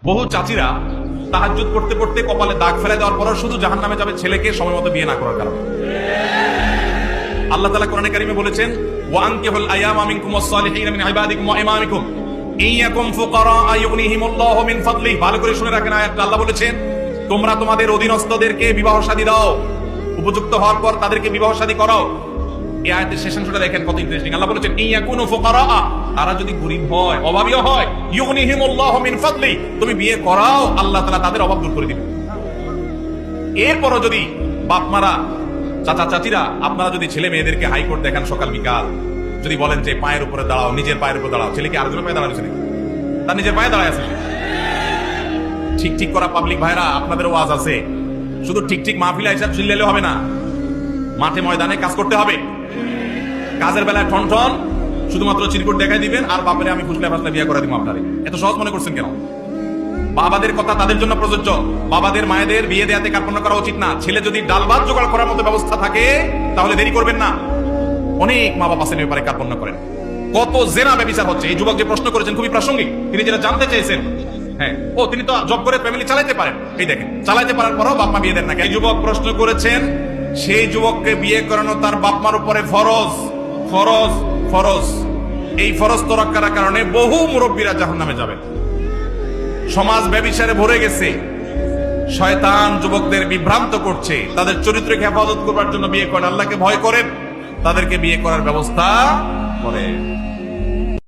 বহু চাচিরা তাহাজ্জুদ পড়তে পড়তে কপালে দাগ ফেলে দেওয়ার পর শুধু জাহান্নামে যাবে ছেলেকে সময় মতো বিয়ে না করার কারণে। আল্লাহ তাআলা কোরআনে কারিমে বলেছেন, ওয়া আনকিহুল আয়ামা মিনকুম ওয়াস-সালিহিনা মিন ইবাদিকুম ওয়া ইমামিকুম ইয়াকুম ফুকারা ইউগনিহিমুল্লাহু মিন ফাদলি। ভালো করে শুনে রাখেন আয়াতটা। আল্লাহ বলেছেন, তোমরা তোমাদের অধীনস্থদেরকে বিবাহ শাদী দাও, উপযুক্ত হওয়ার পর তাদেরকে বিবাহ শাদী করাও। এই আয়াতের শেষ অংশটা দেখেন কত ইন্টারেস্টিং। আল্লাহ বলেছেন, ইয়াকুনু ফুকারা, তারা যদি গরীব হয়, অভাবীও হয়, ইউগনিহিমুল্লাহু মিন ফাদলি, তুমি বিয়ে করাও, আল্লাহ তাআলা তাদের অভাব দূর করে দিবেন। এরপরও যদি বাপ মারা, চাচা চাচিরা, আপনারা যদি ছেলে মেয়েদেরকে হাইকোর্ট দেখান সকাল বিকাল, যদি বলেন যে পায়ের উপরে দাঁড়াও, নিজের পায়ের উপরে দাঁড়াও, ছেলে কি আরেকজনের পায়ে দাঁড়াচ্ছে নাকি? তার নিজের পায়ে দাঁড়ায় আছে। ঠিক ঠিক করা পাবলিক ভাইরা, আপনাদের ওয়াজ আছে। শুধু ঠিক ঠিক মাহফিলে হিসাব চিল্লাইলে হবে না, মাঠে ময়দানে কাজ করতে হবে। কাজের বেলায় ঠন ঠন শুধুমাত্র চিরকুট দেখাই দিবেন আর বাপরে আমি ফুসলে ফাসলে বিয়ে করে দিব আপনারে। এত সহজ মনে করছেন কেন? বাবাদের কথা তাদের জন্য প্রযোজ্য। বাবাদের মায়েদের বিয়ে দেয়াতে কার্পণ্য করা উচিত না। ছেলে যদি ডাল ভাত জোগাড় করার মতো ব্যবস্থা থাকে তাহলে দেরি করবেন না। অনেক মা বাবা ছেলের ব্যাপারে কার্পণ্য করেন। কত জেনা ব্যভিচার হচ্ছে। এই যুবক যে প্রশ্ন করেছেন খুবই প্রাসঙ্গিক। তিনি যেটা জানতে চেয়েছেন, হ্যাঁ, ও তিনি তো জব করে ফ্যামিলি চালাতে পারেন। এই দেখেন, চালাতে পারার পরও বাপ মা বিয়ে দেন না। এই যুবক প্রশ্ন করেছেন, সেই যুবককে বিয়ে করানো তার বাপ মার উপরে ফরজ। ফরজ ফরজ এই ফরজ তোয়াক্কার কারণে বহু মুরব্বীরা জাহান্নামে যাবেন। সমাজ ব্যভিচারে ভরে গেছে। শয়তান যুবকদের বিভ্রান্ত করছে। তাদের চরিত্রকে হেফাজত করবার জন্য বিয়ে করেন। আল্লাহকে ভয় করেন, তাদেরকে বিয়ে করার ব্যবস্থা করেন।